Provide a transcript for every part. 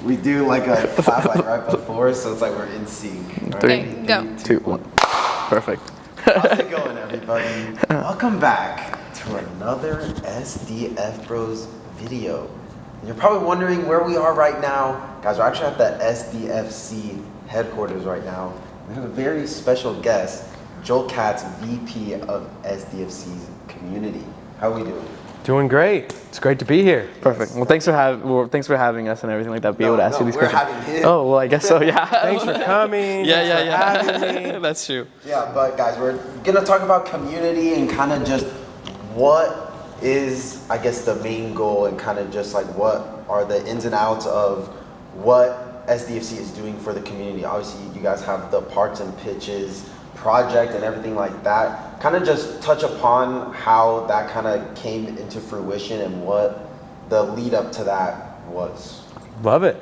We do like a clap like right before, so it's like we're in sync. Okay, Right? go. 3, 2, 1. Perfect. How's it going, everybody? Welcome back to another SDF Bros video. And you're probably wondering where we are right now. Guys, we're actually at the SDFC headquarters right now. We have a very special guest, Joel Katz, VP of SDFC's community. How are we doing? Doing great. It's great to be here. Perfect. Well, thanks for having us and everything like that. Be able to ask you these we're questions. having him. Oh, well, I guess so. Yeah. Thanks for coming. Yeah. Thanks for having me. That's true. Yeah, but guys, we're gonna talk about community and kind of just what is, I guess, the main goal and kind of just like what are the ins and outs of what SDFC is doing for the community. Obviously, you guys have the parks and pitches project and everything like that. Kind of just touch upon how that kind of came into fruition and what the lead up to that was. Love it.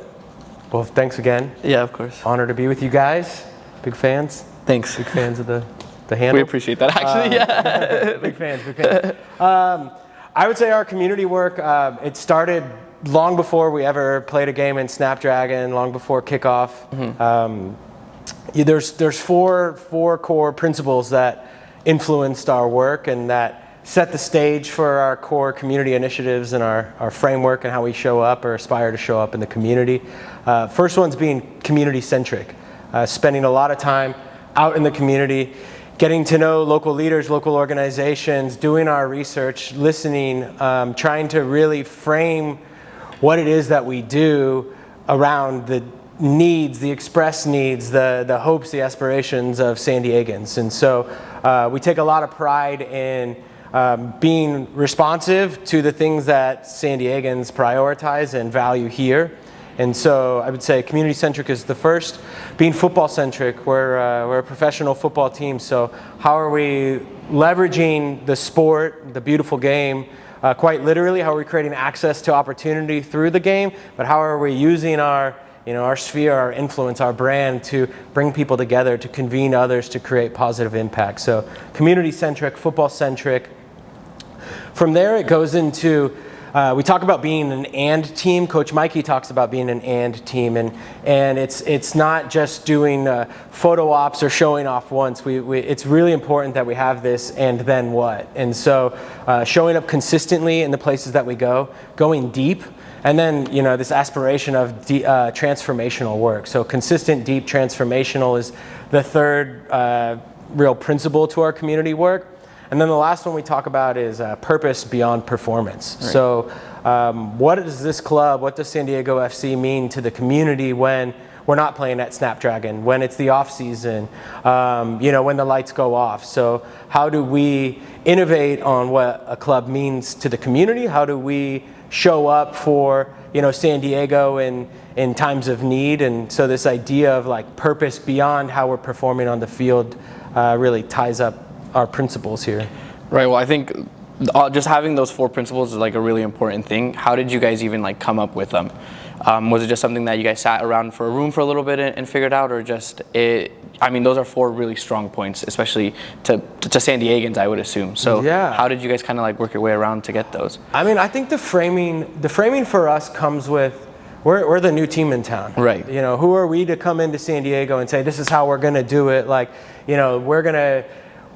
Well, thanks again. Yeah, of course. Honor to be with you guys. Big fans. Thanks. Big fans of the handle. We appreciate that, actually. Yeah. Big fans. I would say our community work, it started long before we ever played a game in Snapdragon, long before kickoff. Mm-hmm. There's four core principles that influenced our work and that set the stage for our core community initiatives and our framework and how we show up or aspire to show up in the community. First one's being community centric, spending a lot of time out in the community, getting to know local leaders, local organizations, doing our research, listening, trying to really frame what it is that we do around the needs, the express needs, the hopes, the aspirations of San Diegans. And so we take a lot of pride in being responsive to the things that San Diegans prioritize and value here. And so I would say community-centric is the first. Being football-centric, we're a professional football team, so how are we leveraging the sport, the beautiful game, quite literally, how are we creating access to opportunity through the game, but how are we using our sphere, our influence, our brand to bring people together, to convene others, to create positive impact. So community-centric, football-centric. From there, it goes into, we talk about being an and team. Coach Mikey talks about being an and team, and it's not just doing photo ops or showing off once. It's really important that we have this and then what. And so showing up consistently in the places that we go, going deep, and then, this aspiration of transformational work. So consistent, deep, transformational is the third real principle to our community work. And then the last one we talk about is purpose beyond performance. Right. So what does this club, what does San Diego FC mean to the community when we're not playing at Snapdragon, when it's the off season, when the lights go off? So how do we innovate on what a club means to the community? How do we show up for San Diego in times of need? And so this idea of like purpose beyond how we're performing on the field really ties up our principles here. Right. Well, I think just having those four principles is like a really important thing. How did you guys even like come up with them? Was it just something that you guys sat around for a room for a little bit and figured out, or just it? I mean, those are four really strong points, especially to San Diegans, I would assume. So yeah. How did you guys kind of like work your way around to get those? I mean, I think the framing for us comes with we're the new team in town. Right. Who are we to come into San Diego and say this is how we're going to do it? Like,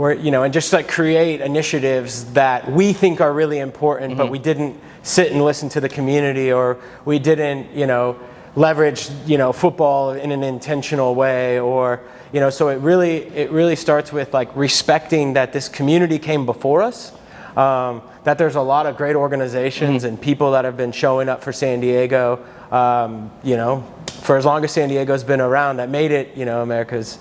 and just like create initiatives that we think are really important, mm-hmm. but we didn't sit and listen to the community, or we didn't, leverage, football in an intentional way, or, so it really starts with like respecting that this community came before us, that there's a lot of great organizations mm-hmm. and people that have been showing up for San Diego, for as long as San Diego's been around, that made it, America's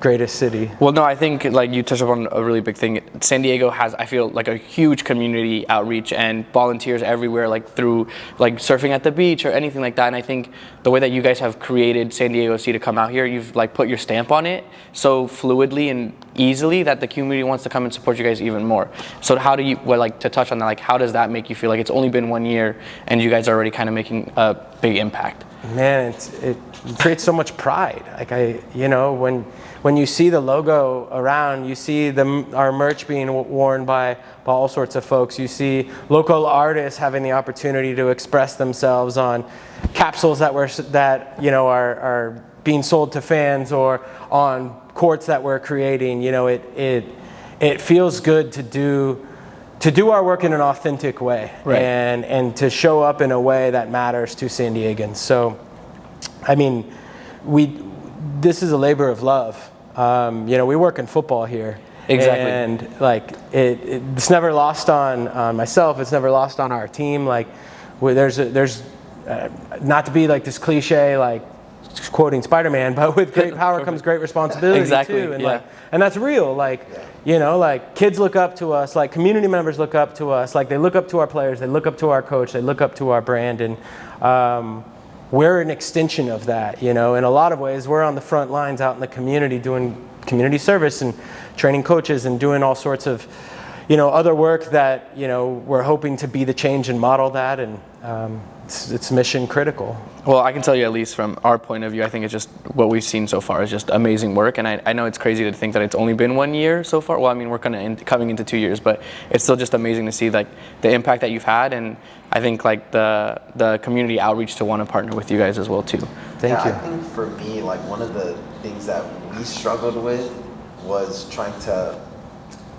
greatest city. Well, no, I think like you touched upon a really big thing. San Diego has, I feel, like a huge community outreach and volunteers everywhere, like through like surfing at the beach or anything like that. And I think the way that you guys have created San Diego FC to come out here, you've like put your stamp on it so fluidly and easily that the community wants to come and support you guys even more. So how do you, to touch on that, like how does that make you feel? Like it's only been 1 year and you guys are already kind of making a big impact? Man, it creates so much pride. Like when you see the logo around, you see our merch being worn by all sorts of folks. You see local artists having the opportunity to express themselves on capsules that are being sold to fans, or on courts that we're creating. It feels good to do our work in an authentic way, right. and to show up in a way that matters to San Diegans. So, I mean, this is a labor of love. We work in football here. Exactly. And like it's never lost on myself. It's never lost on our team. Like there's not to be like this cliche, like quoting Spider-Man, but with great power comes great responsibility. Exactly. Too. And yeah. and that's real. Like, like kids look up to us, like community members look up to us, like they look up to our players, they look up to our coach, they look up to our brand, and we're an extension of that. In a lot of ways, we're on the front lines out in the community doing community service and training coaches and doing all sorts of, other work that, we're hoping to be the change and model that, and it's mission critical. Well, I can tell you, at least from our point of view, I think it's just what we've seen so far is just amazing work. And I know it's crazy to think that it's only been 1 year so far. Well, I mean, we're coming into 2 years, but it's still just amazing to see like the impact that you've had. And I think like the community outreach to want to partner with you guys as well too. Thank you. I think for me, like one of the things that we struggled with was trying to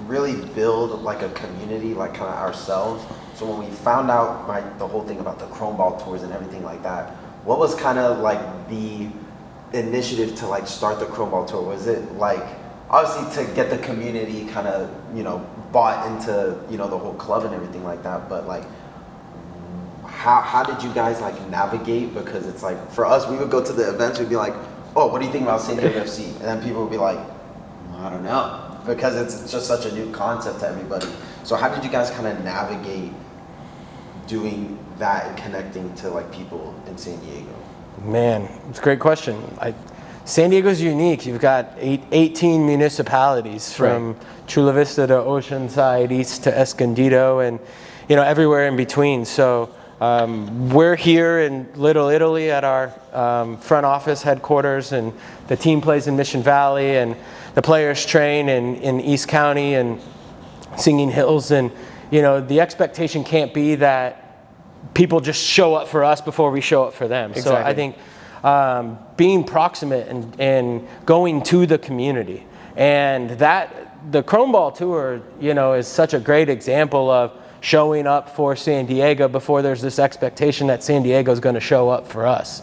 really build like a community, like kind of ourselves. So when we found out the whole thing about the Chrome Ball tours and everything like that, what was kind of like the initiative to like start the Chrome Ball tour? Was it like obviously to get the community kind of bought into the whole club and everything like that, but like how did you guys like navigate? Because it's like for us, we would go to the events, we'd be like, oh, what do you think about San Diego FC? And then people would be like, I don't know, because it's just such a new concept to everybody. So how did you guys kind of navigate doing that and connecting to like people in San Diego? Man, it's a great question. San Diego's unique. You've got 18 municipalities from Chula Vista to Oceanside, east to Escondido, and everywhere in between. So we're here in Little Italy at our front office headquarters, and the team plays in Mission Valley, and the players train in East County and Singing Hills, and the expectation can't be that people just show up for us before we show up for them. Exactly. So I think being proximate and going to the community, and that the Chrome Ball tour, is such a great example of showing up for San Diego before there's this expectation that San Diego is going to show up for us,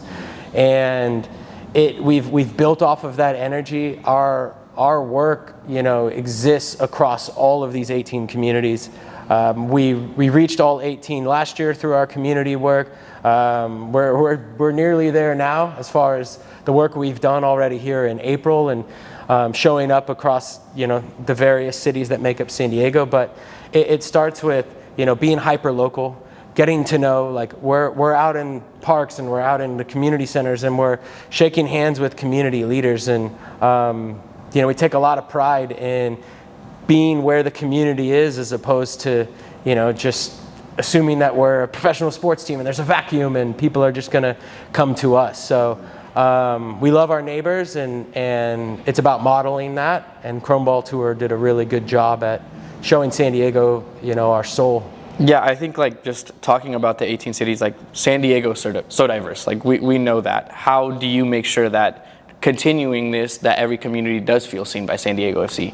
and we've built off of that energy. Our work, exists across all of these 18 communities. We reached all 18 last year through our community work. We're nearly there now as far as the work we've done already here in April, and showing up across the various cities that make up San Diego. But it starts with being hyper local, getting to know, like we're out in parks and we're out in the community centers and we're shaking hands with community leaders, and we take a lot of pride in being where the community is, as opposed to, just assuming that we're a professional sports team and there's a vacuum and people are just going to come to us. So we love our neighbors, and it's about modeling that. And Chrome Ball Tour did a really good job at showing San Diego, our soul. Yeah, I think like just talking about the 18 cities, like San Diego is so diverse. Like we know that. How do you make sure that continuing this, that every community does feel seen by San Diego FC?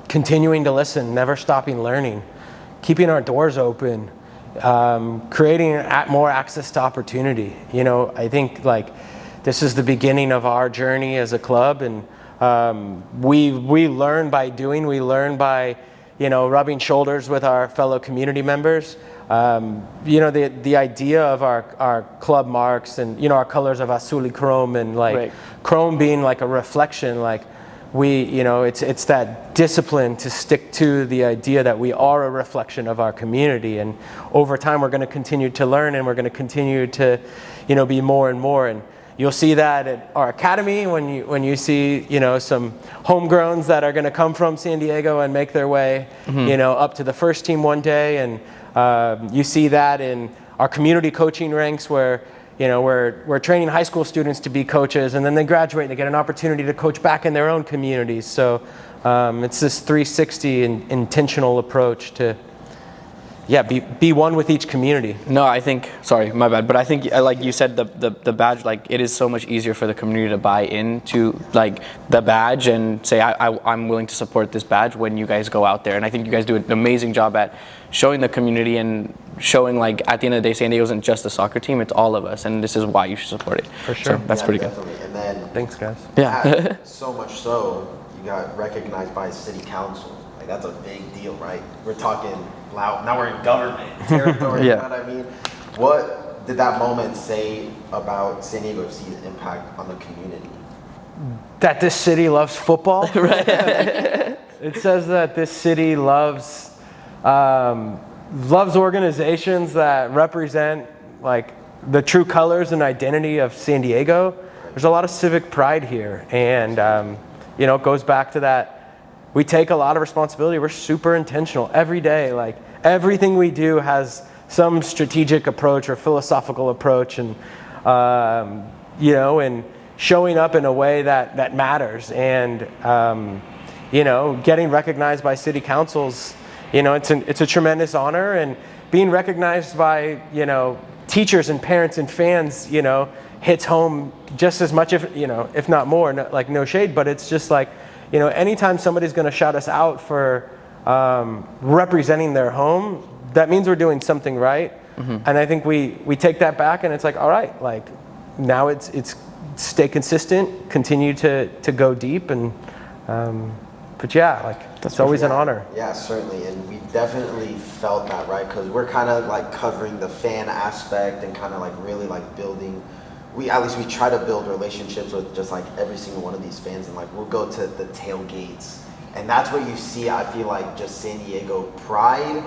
Continuing to listen, never stopping learning, keeping our doors open, creating more access to opportunity. I think like this is the beginning of our journey as a club, and we learn by doing. We learn by rubbing shoulders with our fellow community members. The idea of our club marks and our colors of azul y chrome, and like chrome being like a reflection, like it's that discipline to stick to the idea that we are a reflection of our community, and over time we're going to continue to learn, and we're going to continue to be more and more. And you'll see that at our academy when you see some homegrowns that are going to come from San Diego and make their way up to the first team one day, and you see that in our community coaching ranks, where we're training high school students to be coaches, and then they graduate and they get an opportunity to coach back in their own communities. So it's this 360 intentional approach to be one with each community. No, I think, sorry, my bad, but I think, like you said, the badge, like, it is so much easier for the community to buy into, like, the badge and say, I'm willing to support this badge when you guys go out there. And I think you guys do an amazing job at showing the community and showing, like, at the end of the day, San Diego isn't just a soccer team, it's all of us, and this is why you should support it. For sure. So that's pretty definitely. good. And then, thanks, guys. Yeah. so much so, you got recognized by city council. Like, that's a big deal, right? We're talking loud. Now we're in government territory. Yeah. You know what I mean? What did that moment say about San Diego FC's impact on the community? That this city loves football. Right. It says that this city loves organizations that represent, like, the true colors and identity of San Diego. There's a lot of civic pride here, and it goes back to that. We take a lot of responsibility. We're super intentional every day. Like, everything we do has some strategic approach or philosophical approach, and and showing up in a way that matters. And getting recognized by city councils, it's a tremendous honor, and being recognized by teachers and parents and fans, hits home just as much, if not more. Like, no shade, but it's just like, anytime somebody's going to shout us out for representing their home, that means we're doing something right. Mm-hmm. And I think we take that back, and it's like, all right, like, now it's stay consistent, continue to go deep, and but yeah, like, it's always an honor. Yeah, certainly, and we definitely felt that, right? Because we're kind of like covering the fan aspect and kind of like really like building. We try to build relationships with just like every single one of these fans, and like we'll go to the tailgates, and that's where you see, I feel like, just San Diego pride,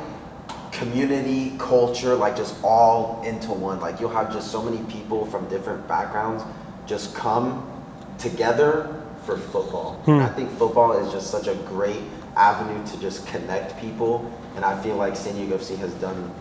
community, culture, like just all into one. Like, you'll have just so many people from different backgrounds just come together for football. And I think football is just such a great avenue to just connect people, and I feel like San Diego FC has done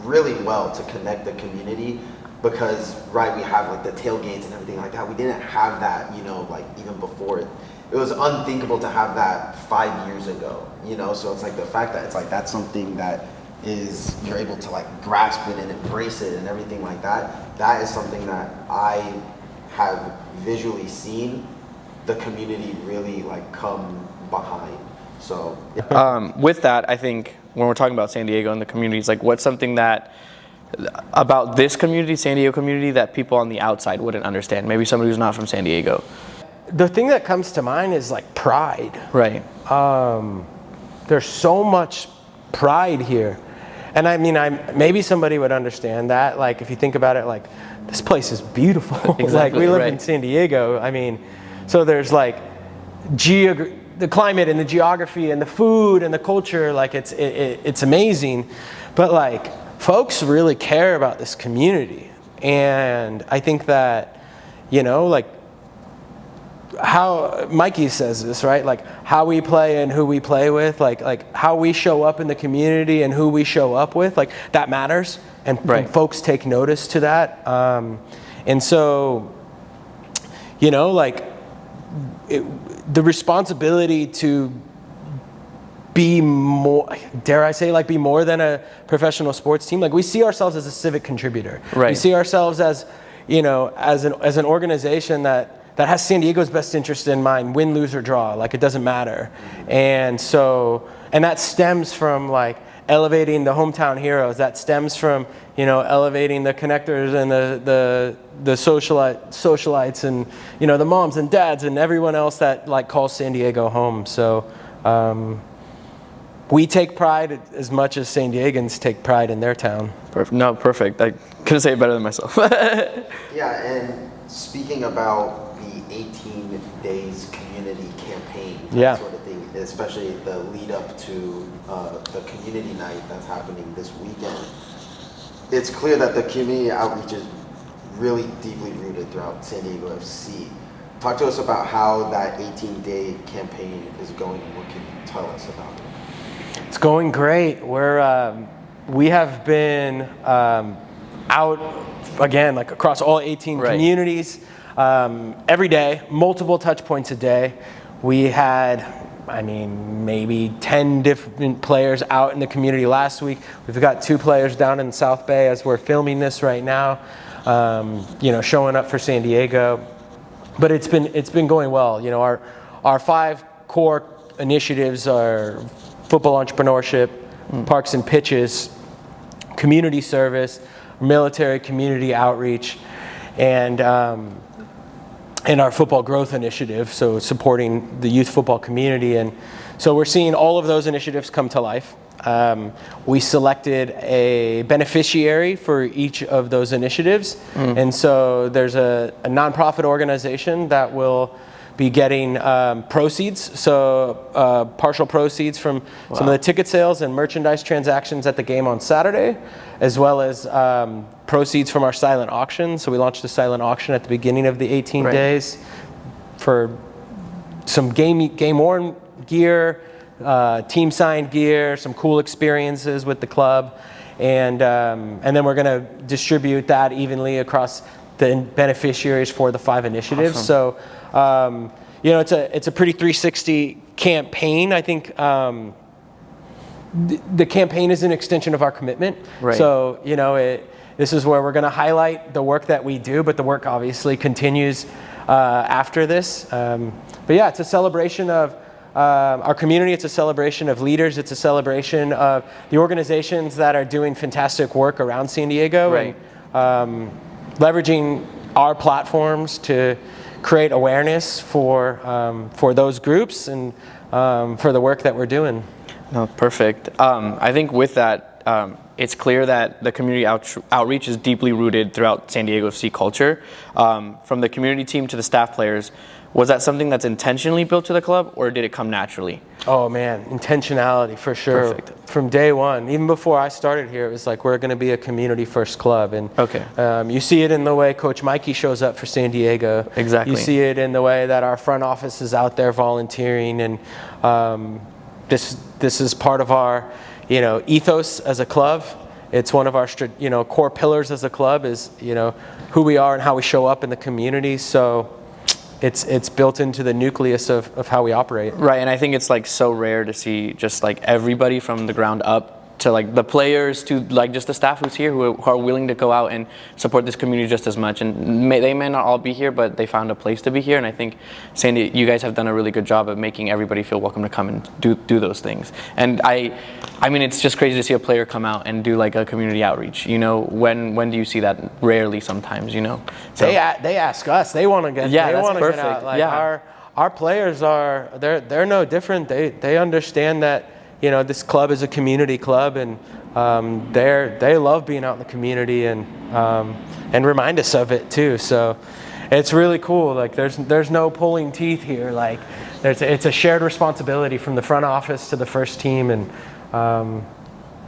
really well to connect the community. Because, right, we have like the tailgates and everything like that. We didn't have that, like even before it. It was unthinkable to have that 5 years ago, So it's like the fact that it's like that's something that you're able to like grasp it and embrace it and everything like that. That is something that I have visually seen the community really like come behind. So with that, I think when we're talking about San Diego and the communities, like, what's something that about this community, San Diego community, that people on the outside wouldn't understand? Maybe somebody who's not from San Diego. The thing that comes to mind is like pride. Right. There's so much pride here, and I mean, maybe somebody would understand that. Like, if you think about it, like, this place is beautiful. Exactly, like, we live right. in San Diego. I mean, so there's like the climate and the geography and the food and the culture. Like, it's amazing, but like, folks really care about this community, and I think that, like, how Mikey says this, right? Like, how we play and who we play with, like how we show up in the community and who we show up with, like, that matters, and right. Folks take notice to that, and so, like, the responsibility to be more, dare I say, like, be more than a professional sports team. Like, we see ourselves as a civic contributor. Right. We see ourselves as, as an organization that has San Diego's best interest in mind, win, lose, or draw. Like, it doesn't matter. And so, and that stems from, like, elevating the hometown heroes. That stems from, elevating the connectors and the socialites and, the moms and dads and everyone else that, like, calls San Diego home. So, we take pride as much as San Diegans take pride in their town. No, perfect. I couldn't say it better than myself. Yeah, and speaking about the 18 days community campaign, that sort of thing, especially the lead up to the community night that's happening this weekend, it's clear that the community outreach is really deeply rooted throughout San Diego FC. Talk to us about how that 18-day campaign is going, and what can you tell us about it? It's going great. We have been out again, like across all 18 communities, every day, multiple touch points a day. We had, I mean, maybe 10 different players out in the community last week. We've got 2 players down in South Bay as we're filming this right now, you know, showing up for San Diego. But it's been going well. You know, our 5 core initiatives are football entrepreneurship, parks and pitches, community service, military community outreach, and our football growth initiative, so supporting the youth football community. And so we're seeing all of those initiatives come to life. We selected a beneficiary for each of those initiatives. And so there's a nonprofit organization that will be getting proceeds, so partial proceeds from some of the ticket sales and merchandise transactions at the game on Saturday, as well as proceeds from our silent auction. So we launched a silent auction at the beginning of the 18 days for some game-worn gear, team signed gear, some cool experiences with the club, and then we're going to distribute that evenly across the beneficiaries for the 5 initiatives. So you know, it's a pretty 360 campaign. I think the campaign is an extension of our commitment. So you know, this is where we're going to highlight the work that we do, but the work obviously continues after this. But yeah, it's a celebration of our community. It's a celebration of leaders. It's a celebration of the organizations that are doing fantastic work around San Diego, and leveraging our platforms to create awareness for those groups and for the work that we're doing. No, perfect. I think with that, it's clear that the community outreach is deeply rooted throughout San Diego FC culture. From the community team to the staff players, was that something that's intentionally built to the club, or did it come naturally? Oh man, intentionality for sure. Perfect. From day one, even before I started here, it was like, we're going to be a community first club. And you see it in the way Coach Mikey shows up for San Diego. Exactly. You see it in the way that our front office is out there volunteering. And this is part of our, you know, ethos as a club. It's one of our, you know, core pillars as a club is, you know, who we are and how we show up in the community. So it's built into the nucleus of how we operate. Right, and I think it's like so rare to see just like everybody from the ground up to like the players to like just the staff who's here who are willing to go out and support this community just as much. And they may not all be here, but they found a place to be here. And I think Sandy, you guys have done a really good job of making everybody feel welcome to come and do those things. And I mean, it's just crazy to see a player come out and do like a community outreach. You know, when do you see that? Rarely, sometimes. You know, so. They ask us. They want to get. Yeah, they that's perfect. Get out. Like our players are. They're no different. They understand that. You know, this club is a community club, and they love being out in the community and remind us of it too. So it's really cool. Like there's no pulling teeth here. Like it's a shared responsibility from the front office to the first team, and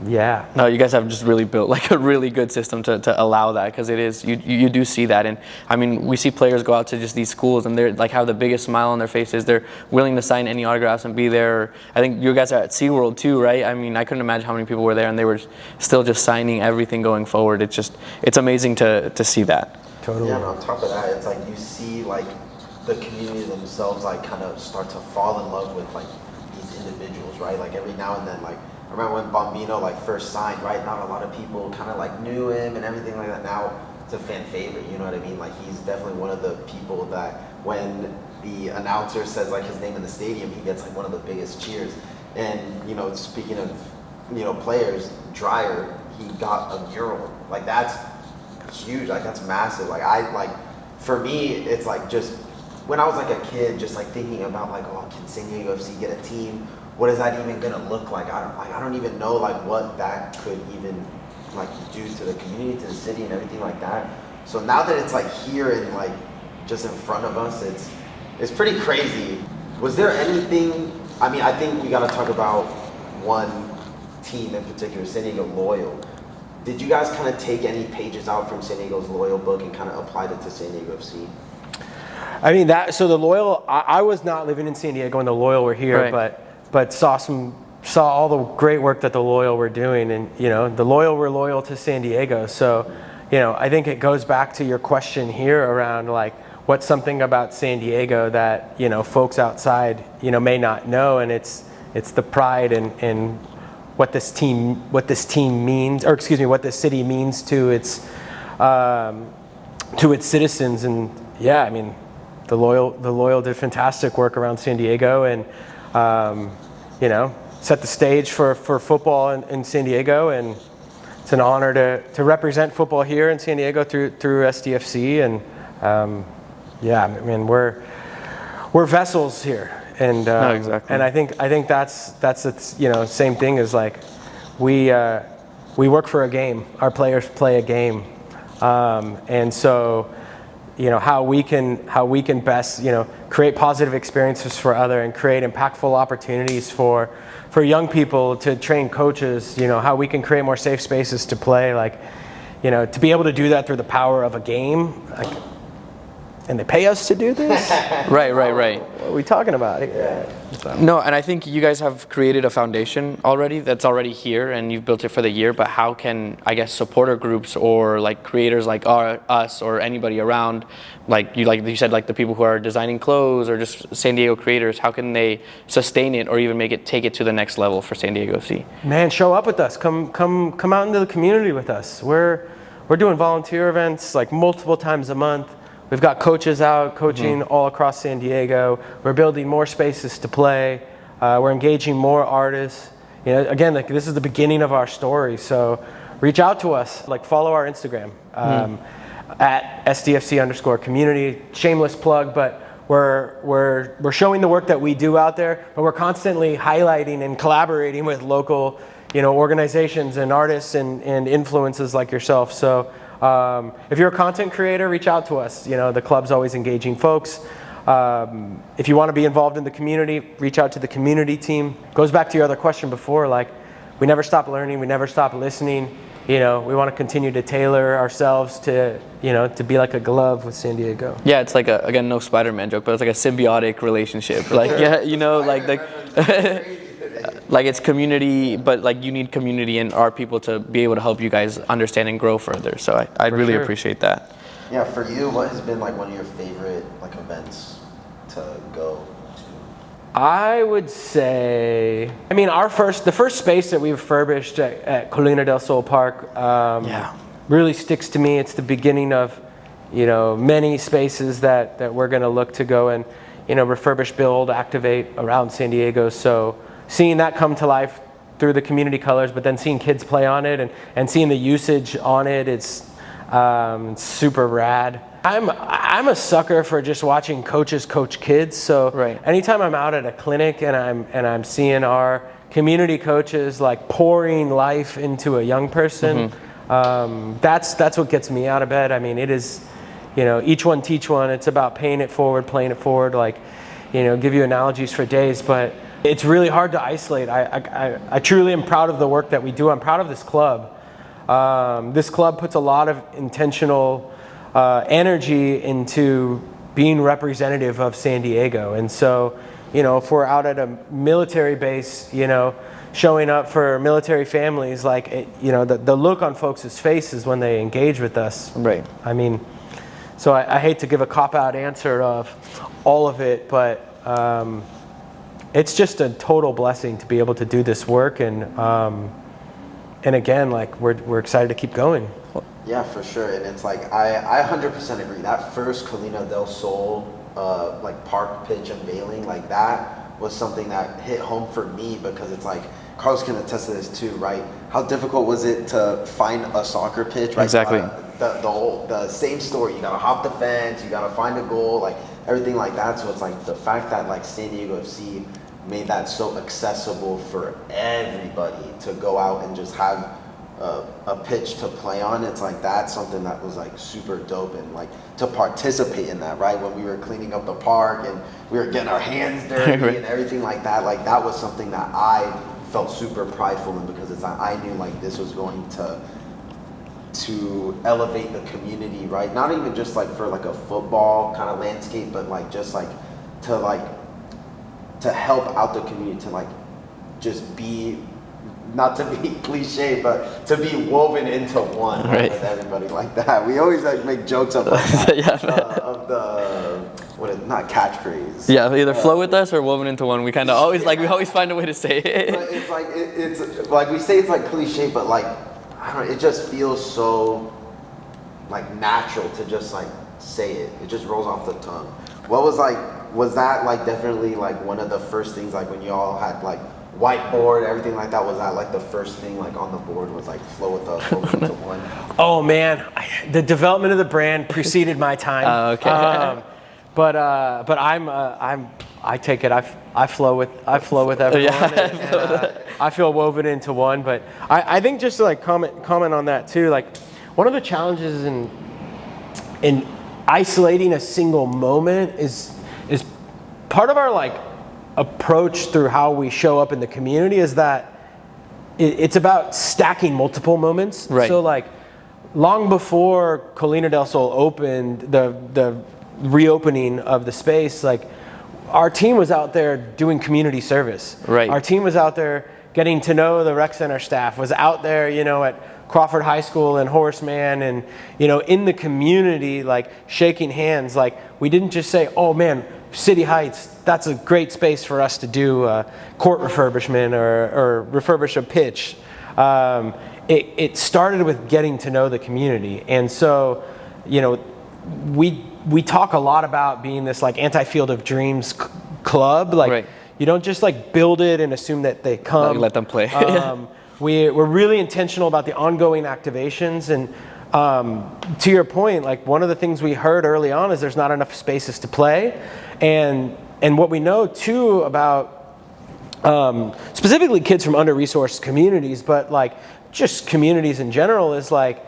yeah. No, you guys have just really built like a really good system to allow that, because it is you do see that. And I mean, we see players go out to just these schools and they're like have the biggest smile on their faces. They're willing to sign any autographs and be there. I think you guys are at SeaWorld too, right? I mean, I couldn't imagine how many people were there and they were still just signing everything going forward. It's amazing to see that. Totally. Yeah, and on top of that, it's like you see like the community themselves like kind of start to fall in love with like these individuals, right? Like every now and then, like I remember when Bombino like first signed, right? Not a lot of people kind of like knew him and everything like that. Now it's a fan favorite, you know what I mean? Like he's definitely one of the people that when the announcer says like his name in the stadium, he gets like one of the biggest cheers. And you know, speaking of, you know, players, Dreyer, he got a mural. Like that's huge, like that's massive. Like for me, it's like just when I was like a kid, just like thinking about like, oh, can San Diego FC get a team? What is that even gonna look like? I don't even know like what that could even like do to the community, to the city, and everything like that. So now that it's like here and like just in front of us, it's pretty crazy. Was there anything? I mean, I think we gotta talk about one team in particular, San Diego Loyal. Did you guys kind of take any pages out from San Diego's Loyal book and kind of applied it to San Diego FC? I mean so the Loyal. I was not living in San Diego when the Loyal were here, Right. but saw all the great work that the Loyal were doing, and you know the Loyal were loyal to San Diego. So I think it goes back to your question here around like what's something about San Diego that folks outside may not know, and it's the pride and what this team means, or excuse me, what this city means to its citizens. And yeah, I mean, the Loyal did fantastic work around San Diego, and set the stage for football in San Diego, and it's an honor to represent football here in San Diego through SDFC. And yeah, I mean, we're vessels here, and No, exactly. and I think that's the same thing as like we work for a game. Our players play a game, and so how we can best create positive experiences for other and create impactful opportunities for young people to train coaches, how we can create more safe spaces to play, like to be able to do that through the power of a game, like, and they pay us to do this. Right. What are we talking about here? So. No, and I think you guys have created a foundation already that's already here, and you've built it for the year. But how can, I guess, supporter groups or like creators like us or anybody around, like you said, like the people who are designing clothes or just San Diego creators, how can they sustain it or even take it to the next level for San Diego FC? Man, show up with us. Come out into the community with us. We're doing volunteer events like multiple times a month. We've got coaches out coaching all across San Diego. We're building more spaces to play. We're engaging more artists. Again, like this is the beginning of our story. So reach out to us. Like follow our Instagram at SDFC_community. Shameless plug, but we're showing the work that we do out there. But we're constantly highlighting and collaborating with local, organizations and artists and influences like yourself. So. If you're a content creator, reach out to us. The club's always engaging folks. If you want to be involved in the community, reach out to the community team. Goes back to your other question before, like we never stop learning, we never stop listening. We want to continue to tailor ourselves to be like a glove with San Diego. Yeah, it's like again, no Spider-Man joke, but it's like a symbiotic relationship. Like like it's community, but like you need community and our people to be able to help you guys understand and grow further. So I really appreciate that. Yeah, for you, what has been like one of your favorite like events to go to? I would say, I mean, the first space that we refurbished at Colina del Sol Park really sticks to me. It's the beginning of, many spaces that we're going to look to go and, refurbish, build, activate around San Diego. So seeing that come to life through the community colors, but then seeing kids play on it and seeing the usage on it, it's super rad. I'm a sucker for just watching coaches coach kids. So anytime I'm out at a clinic and I'm seeing our community coaches like pouring life into a young person, that's what gets me out of bed. I mean, it is, each one teach one. It's about paying it forward, playing it forward. Like, give you analogies for days, but it's really hard to isolate. I truly am proud of the work that we do. I'm proud of this club. This club puts a lot of intentional energy into being representative of San Diego. And so, if we're out at a military base, showing up for military families, like, the look on folks' faces when they engage with us. Right. I mean, so I hate to give a cop-out answer of all of it, but it's just a total blessing to be able to do this work, and again, like we're excited to keep going. Yeah, for sure, and it's like I 100% agree. That first Colina del Sol like park pitch unveiling, like that was something that hit home for me, because it's like Carlos can attest to this too, right? How difficult was it to find a soccer pitch, right? Exactly. The same story. You gotta hop the fence, you gotta find a goal, like everything like that. So it's like the fact that like San Diego FC made that so accessible for everybody to go out and just have a pitch to play on. It's like that's something that was like super dope, and like to participate in that, right? When we were cleaning up the park and we were getting our hands dirty and everything like that was something that I felt super prideful in, because it's like I knew like this was going to elevate the community, right? Not even just like for like a football kind of landscape, but like just like to help out the community, to like just be not to be cliche, but to be woven into one Right. with everybody like that. We always like make jokes of that, of the not catchphrase. Yeah, either flow with us or woven into one. We kind of always we always find a way to say it. But it's like it's like we say it's like cliche, but like I don't know, it just feels so like natural to just like say it. It just rolls off the tongue. What was that like definitely like one of the first things like when you all had like whiteboard, everything like that? Was that like the first thing like on the board was like flow with us, woven into one? Oh man, the development of the brand preceded my time. Okay. But I take it. I flow with everyone. Yeah. And, I feel woven into one. But I think just to like comment on that too. Like one of the challenges in isolating a single moment is part of our like approach through how we show up in the community is that it's about stacking multiple moments. Right. So like long before Colina del Sol opened, the reopening of the space, like our team was out there doing community service. Right. Our team was out there getting to know the rec center staff, was out there, at Crawford High School and Horace Mann and, in the community, like shaking hands. Like we didn't just say, oh man, City Heights, that's a great space for us to do court refurbishment or refurbish a pitch. It started with getting to know the community. And so, we talk a lot about being this like anti-Field of Dreams club. Like right. You don't just like build it and assume that they come. Let them play. We're really intentional about the ongoing activations. And to your point, like one of the things we heard early on is there's not enough spaces to play. And what we know too about specifically kids from under-resourced communities, but like just communities in general is like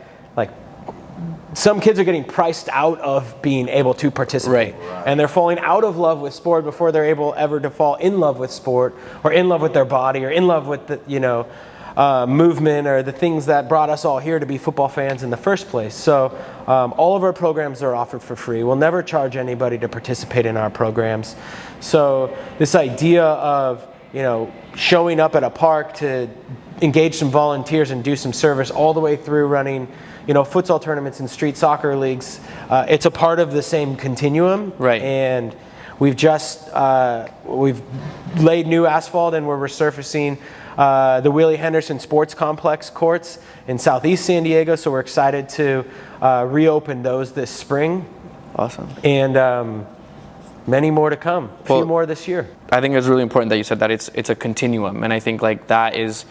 some kids are getting priced out of being able to participate. Right. And they're falling out of love with sport before they're able ever to fall in love with sport or in love with their body or in love with the movement or the things that brought us all here to be football fans in the first place. So all of our programs are offered for free. We'll never charge anybody to participate in our programs. So this idea of showing up at a park to engage some volunteers and do some service all the way through running futsal tournaments and street soccer leagues, it's a part of the same continuum. Right. And we've just we've laid new asphalt and we're resurfacing the Willie Henderson Sports Complex courts in Southeast San Diego. So we're excited to reopen those this spring. Awesome. And many more to come. A few more this year. I think it's really important that you said that it's a continuum, and I think like that is.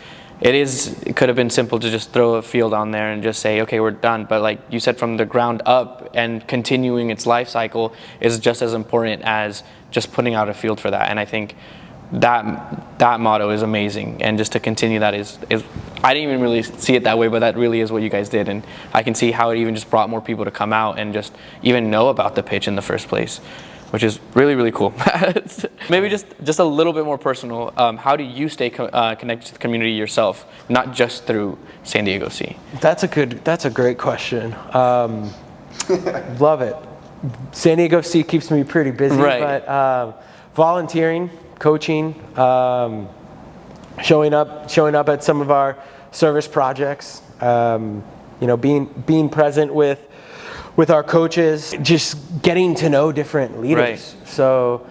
It could have been simple to just throw a field on there and just say, okay, we're done. But like you said, from the ground up and continuing its life cycle is just as important as just putting out a field for that. And I think that motto is amazing. And just to continue that is I didn't even really see it that way, but that really is what you guys did. And I can see how it even just brought more people to come out and just even know about the pitch in the first place, which is really, really cool. Maybe just a little bit more personal. How do you stay connected to the community yourself, not just through San Diego C? That's a great question. Love it. San Diego C keeps me pretty busy, right. But volunteering, coaching, showing up at some of our service projects, being present with our coaches, just getting to know different leaders. Right. So,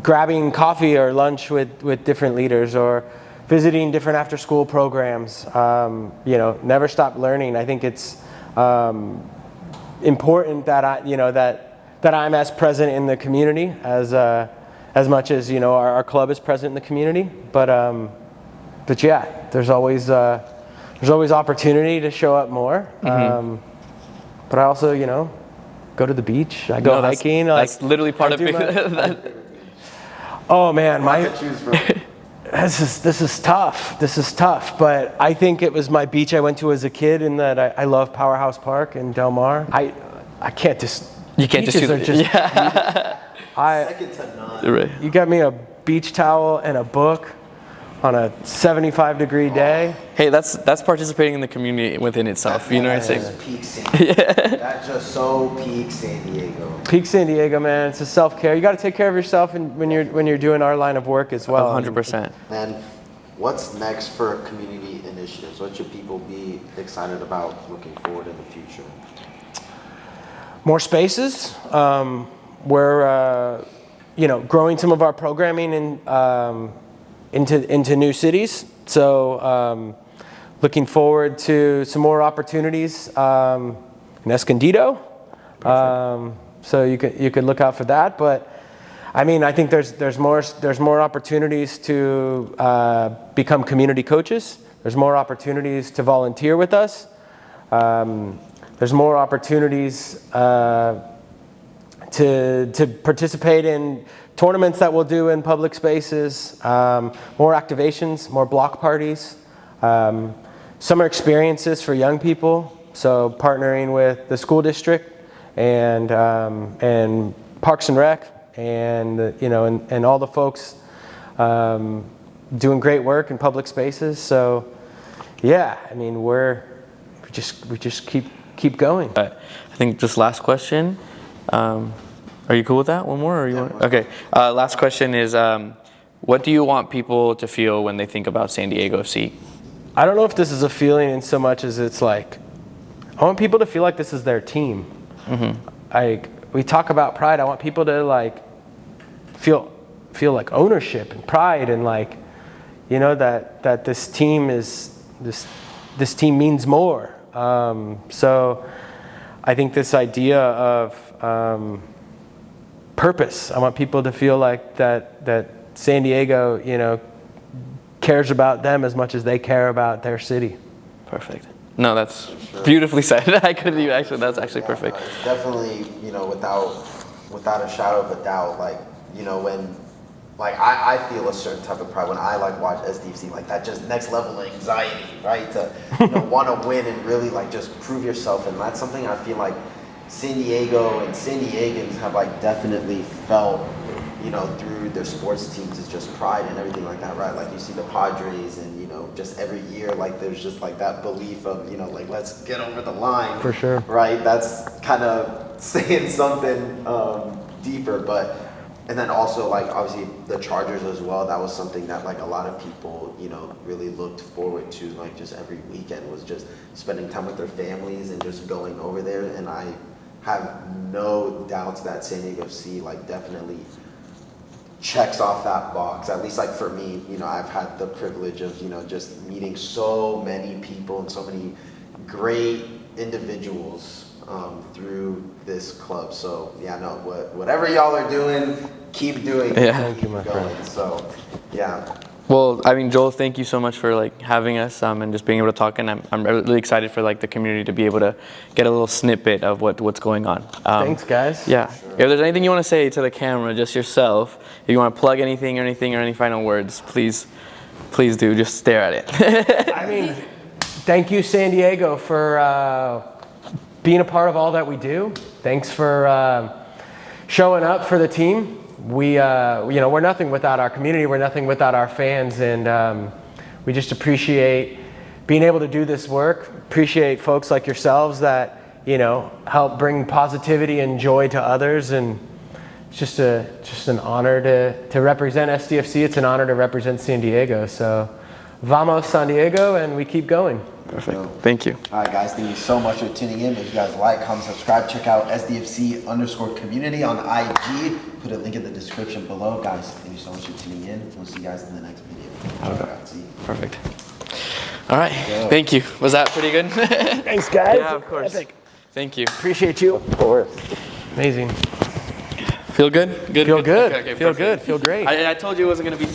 grabbing coffee or lunch with different leaders or visiting different after school programs, never stop learning. I think it's important that that I'm as present in the community as much as our club is present in the community. But yeah, there's always opportunity to show up more. Mm-hmm. But I also, go to the beach. I go hiking. That's literally part of being. Oh man, choose from. This is tough. This is tough. But I think it was my beach I went to as a kid, in that I love Powerhouse Park in Del Mar. I can't just. You can't just. Second to none. Right. You got me a beach towel and a book on a 75-degree day. Hey, that's participating in the community within itself. You know what I'm saying? That's peak San Diego. That's just so peak San Diego. Peak San Diego, man. It's a self-care. You got to take care of yourself when you're doing our line of work as well. 100%. And what's next for community initiatives? What should people be excited about looking forward in the future? More spaces. We're growing some of our programming into new cities. So looking forward to some more opportunities in Escondido. So you could look out for that. But I mean, I think there's more opportunities to become community coaches. There's more opportunities to volunteer with us. There's more opportunities to participate in tournaments that we'll do in public spaces, more activations, more block parties, summer experiences for young people. So partnering with the school district and Parks and Rec and and all the folks doing great work in public spaces. So yeah, I mean we just keep going. I think just last question. Are you cool with that? One more, or you want? Okay. Last question is, what do you want people to feel when they think about San Diego FC? I don't know if this is a feeling in so much as it's like, I want people to feel like this is their team. Mm-hmm. Like we talk about pride. I want people to like feel like ownership and pride and like, that this team is this team means more. So I think this idea of purpose. I want people to feel like that San Diego, cares about them as much as they care about their city. Perfect. No, that's beautifully said. I couldn't even actually. That's actually perfect. No, it's definitely, without a shadow of a doubt, when, I feel a certain type of pride when I watch SDFC, that just next level of anxiety, right? To want to win and really just prove yourself, and that's something I feel like San Diego and San Diegans have definitely felt, through their sports teams, is just pride and everything like that, right? You see the Padres and, just every year, there's just that belief of, let's get over the line. For sure. Right? That's kind of saying something deeper, and then also obviously the Chargers as well. That was something that a lot of people, really looked forward to, just every weekend was just spending time with their families and just going over there. And I have no doubts that San Diego FC definitely checks off that box. At least for me, I've had the privilege of, just meeting so many people and so many great individuals through this club. So yeah, no, whatever y'all are doing, keep doing. Yeah. Thank you, my friend. So yeah. Well, I mean, Joel, thank you so much for having us and just being able to talk. And I'm really excited for the community to be able to get a little snippet of what's going on. Thanks, guys. Yeah. Sure. If there's anything you want to say to the camera, just yourself, if you want to plug anything or any final words, please do. Just stare at it. I mean, thank you, San Diego, for being a part of all that we do. Thanks for showing up for the team. We're nothing without our community. We're nothing without our fans, and we just appreciate being able to do this work. Appreciate folks like yourselves that help bring positivity and joy to others, and it's just an honor to represent SDFC. It's an honor to represent San Diego. So, vamos San Diego, and we keep going. Perfect. Thank you. All right, guys. Thank you so much for tuning in. Make sure you guys like, comment, subscribe. Check out SDFC_community on IG. Put a link in the description below. Guys, thank you so much for tuning in. We'll see you guys in the next video. Okay. Perfect. All right. Thank you. Was that pretty good? Thanks, guys. Yeah, of course. Epic. Thank you. Appreciate you. Of course. Amazing. Feel good? Good? Feel good. Okay, Feel perfect. good. Feel great. I told you it wasn't going to be